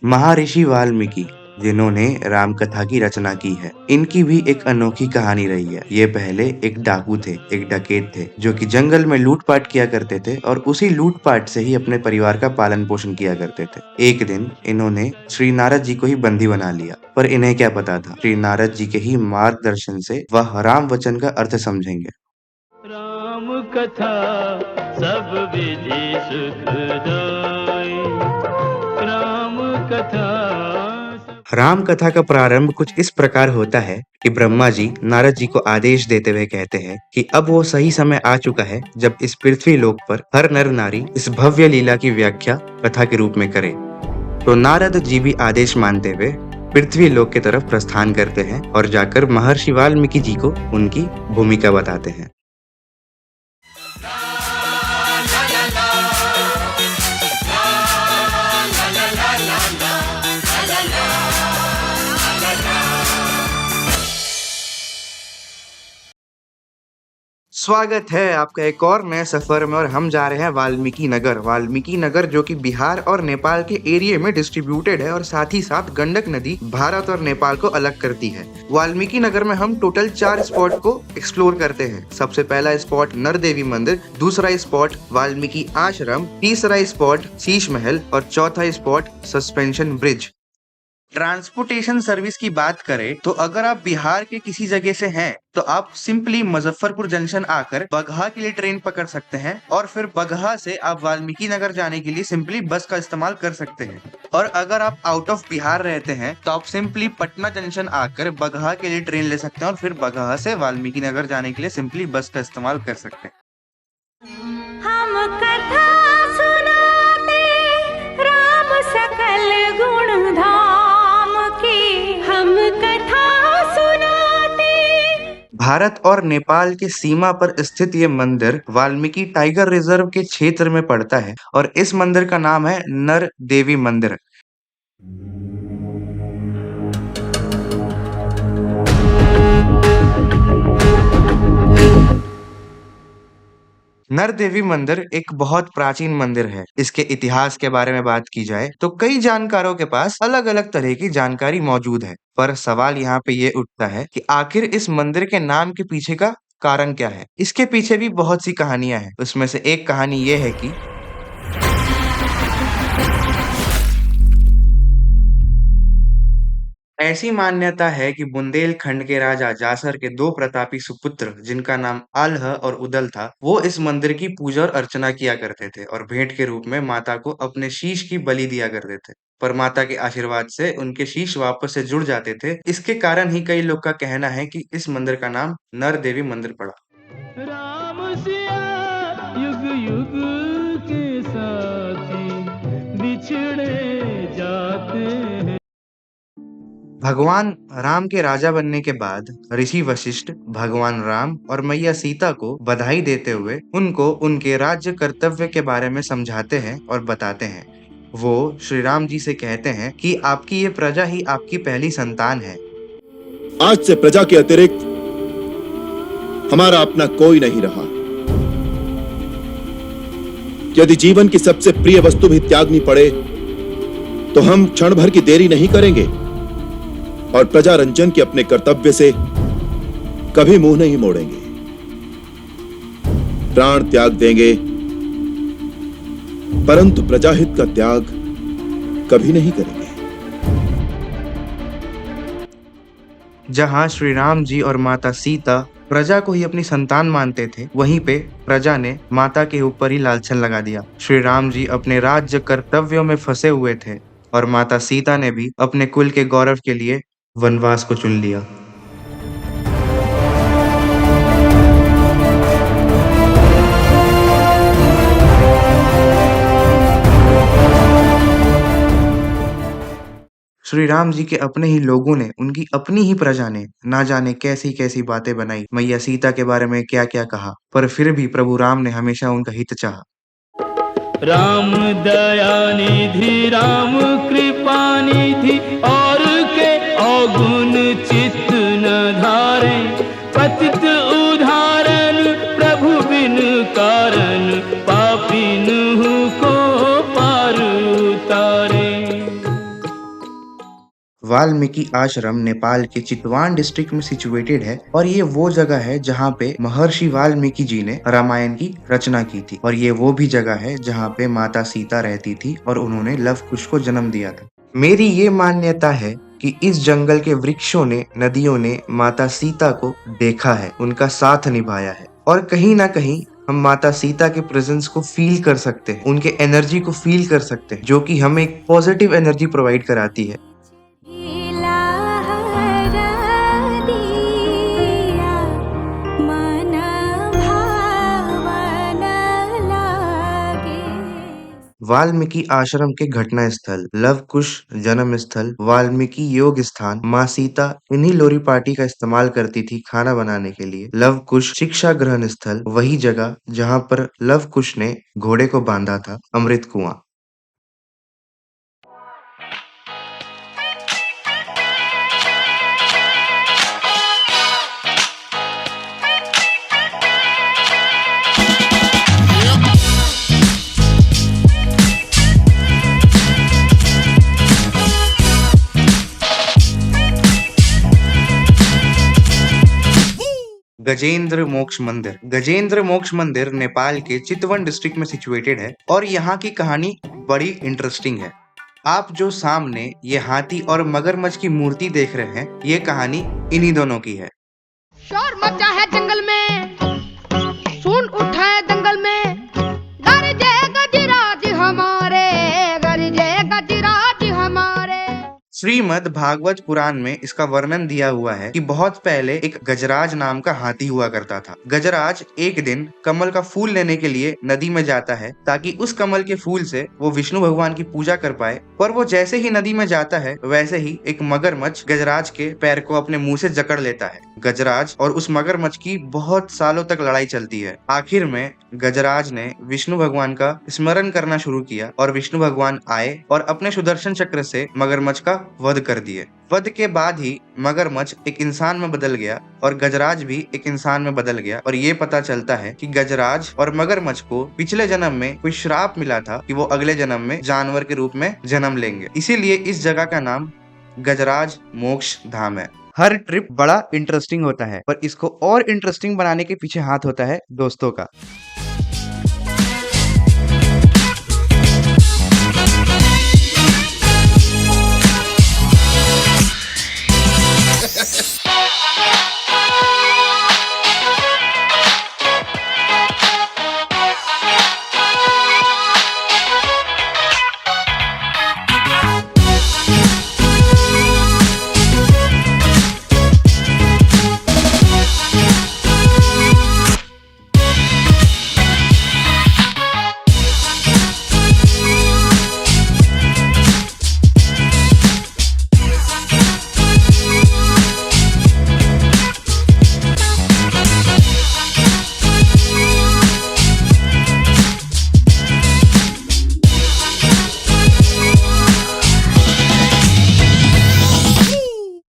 महर्षि वाल्मीकि जिन्होंने राम कथा की रचना की है, इनकी भी एक अनोखी कहानी रही है। ये पहले एक डाकू थे, एक डकैत थे, जो कि जंगल में लूटपाट किया करते थे और उसी लूटपाट से ही अपने परिवार का पालन पोषण किया करते थे। एक दिन इन्होंने श्री नारद जी को ही बंदी बना लिया, पर इन्हें क्या पता था, श्री नारद जी के ही मार्गदर्शन से वह राम वचन का अर्थ समझेंगे। राम कथा सब विधि सुखदाई। राम कथा राम कथा का प्रारंभ कुछ इस प्रकार होता है कि ब्रह्मा जी नारद जी को आदेश देते हुए कहते हैं कि अब वो सही समय आ चुका है जब इस पृथ्वी लोक पर हर नर नारी इस भव्य लीला की व्याख्या कथा के रूप में करे। तो नारद जी भी आदेश मानते हुए पृथ्वी लोक की तरफ प्रस्थान करते हैं और जाकर महर्षि वाल्मीकि जी को उनकी भूमिका बताते हैं। स्वागत है आपका एक और नए सफर में और हम जा रहे हैं वाल्मीकि नगर। वाल्मीकि नगर जो कि बिहार और नेपाल के एरिया में डिस्ट्रीब्यूटेड है और साथ ही साथ गंडक नदी भारत और नेपाल को अलग करती है। वाल्मीकि नगर में हम टोटल 4 स्पॉट को एक्सप्लोर करते हैं। सबसे पहला स्पॉट नरदेवी मंदिर, दूसरा स्पॉट वाल्मीकि आश्रम, तीसरा स्पॉट शीश महल और चौथा spot suspension bridge. Transportation service की बात करें तो अगर आप बिहार के किसी जगह से हैं तो आप सिंपली मुजफ्फरपुर जंक्शन आकर बगहा के लिए ट्रेन पकड़ सकते हैं और फिर बगहा से आप वाल्मीकि नगर जाने के लिए सिंपली बस का इस्तेमाल कर सकते हैं। और अगर आप आउट ऑफ बिहार रहते हैं तो आप सिंपली पटना जंक्शन आकर बगहा के लिए ट्रेन ले सकते हैं और फिर बगहा से वाल्मीकि नगर जाने के लिए सिंपली बस का इस्तेमाल कर सकते हैं। हम कथा सुनाते राम सकल गुण धाम की, हम कथा सुनाते। भारत और नेपाल के सीमा पर स्थित ये मंदिर वाल्मीकि टाइगर रिजर्व के क्षेत्र में पड़ता है और इस मंदिर का नाम है नर देवी मंदिर। नर देवी मंदिर एक बहुत प्राचीन मंदिर है। इसके इतिहास के बारे में बात की जाए तो कई जानकारों के पास अलग अलग तरह की जानकारी मौजूद है, पर सवाल यहाँ पे ये उठता है कि आखिर इस मंदिर के नाम के पीछे का कारण क्या है। इसके पीछे भी बहुत सी कहानियां हैं। उसमें से एक कहानी ये है कि ऐसी मान्यता है कि बुंदेलखंड के राजा जासर के 2 प्रतापी सुपुत्र जिनका नाम आल्ह और उदल था, वो इस मंदिर की पूजा और अर्चना किया करते थे और भेंट के रूप में माता को अपने शीश की बलि दिया करते थे। पर माता के आशीर्वाद से उनके शीश वापस से जुड़ जाते थे। इसके कारण ही कई लोग का कहना है कि इस मंदिर का नाम नर देवी मंदिर पड़ा। राम सिया युग युग के साथी बिछड़े जाते हैं। भगवान राम के राजा बनने के बाद ऋषि वशिष्ठ भगवान राम और मैया सीता को बधाई देते हुए उनको उनके राज्य कर्तव्य के बारे में समझाते हैं और बताते हैं। वो श्री राम जी से कहते हैं कि आपकी ये प्रजा ही आपकी पहली संतान है। आज से प्रजा के अतिरिक्त हमारा अपना कोई नहीं रहा। यदि जीवन की सबसे प्रिय वस्तु भी त्यागनी पड़े तो हम क्षण भर की देरी नहीं करेंगे और प्रजा रंजन के अपने कर्तव्य से कभी मुंह नहीं मोड़ेंगे। प्राण त्याग देंगे परंतु प्रजाहित का त्याग कभी नहीं करेंगे। जहाँ श्री राम जी और माता सीता प्रजा को ही अपनी संतान मानते थे, वहीं पे प्रजा ने माता के ऊपर ही लालछन लगा दिया। श्री राम जी अपने राज्य कर्तव्यों में फंसे हुए थे और माता सीता ने भी अपने कुल के गौरव के लिए वनवास को चुन लिया। श्री राम जी के अपने ही लोगों ने, उनकी अपनी ही प्रजा ने ना जाने कैसी कैसी बातें बनाई, मैया सीता के बारे में क्या क्या कहा, पर फिर भी प्रभु राम ने हमेशा उनका हित चाहा। राम दया निधि राम कृपा निधि और के अवगुण चित्त न धारे, पतित उदाहरण प्रभु बिन कारण पापिन को पार उतारे। वाल्मीकि आश्रम नेपाल के चितवान डिस्ट्रिक्ट में सिचुएटेड है और ये वो जगह है जहाँ पे महर्षि वाल्मीकि जी ने रामायण की रचना की थी और ये वो भी जगह है जहाँ पे माता सीता रहती थी और उन्होंने लव कुश को जन्म दिया था। मेरी ये मान्यता है कि इस जंगल के वृक्षों ने, नदियों ने माता सीता को देखा है, उनका साथ निभाया है और कहीं ना कहीं हम माता सीता के प्रेजेंस को फील कर सकते हैं, उनके एनर्जी को फील कर सकते हैं, जो कि हमें एक पॉजिटिव एनर्जी प्रोवाइड कराती है। वाल्मीकि आश्रम के घटना स्थल, लव कुश जन्म स्थल, वाल्मीकि योग स्थान, माँ सीता इन्हीं लोरी पार्टी का इस्तेमाल करती थी खाना बनाने के लिए। लव कुश शिक्षा ग्रहण स्थल, वही जगह जहाँ पर लव कुश ने घोड़े को बांधा था, अमृत कुआं। गजेंद्र मोक्ष मंदिर। गजेंद्र मोक्ष मंदिर नेपाल के चितवन डिस्ट्रिक्ट में सिचुएटेड है और यहाँ की कहानी बड़ी इंटरेस्टिंग है। आप जो सामने ये हाथी और मगरमच्छ की मूर्ति देख रहे हैं, ये कहानी इन्हीं दोनों की है। शोर मचा है जंगल में, सुन उठा है दंगल में, गरजे गजराज हमारे, गरजे गजराज हमारे। श्रीमद् भागवत पुराण में इसका वर्णन दिया हुआ है कि बहुत पहले एक गजराज नाम का हाथी हुआ करता था। गजराज एक दिन कमल का फूल लेने के लिए नदी में जाता है ताकि उस कमल के फूल से वो विष्णु भगवान की पूजा कर पाए, पर वो जैसे ही नदी में जाता है वैसे ही एक मगरमच्छ गजराज के पैर को अपने मुंह से जकड़ लेता है। गजराज और उस मगरमच्छ की बहुत सालों तक लड़ाई चलती है। आखिर में गजराज ने विष्णु भगवान का स्मरण करना शुरू किया और विष्णु भगवान आए और अपने सुदर्शन चक्र से मगरमच्छ का वध कर दिए। वध के बाद ही मगरमच्छ एक इंसान में बदल गया और गजराज भी एक इंसान में बदल गया और ये पता चलता है कि गजराज और मगरमच्छ को पिछले जन्म में कोई श्राप मिला था कि वो अगले जन्म में जानवर के रूप में जन्म लेंगे। इसीलिए इस जगह का नाम गजराज मोक्ष धाम है। हर ट्रिप बड़ा इंटरेस्टिंग होता है पर इसको और इंटरेस्टिंग बनाने के पीछे हाथ होता है दोस्तों का।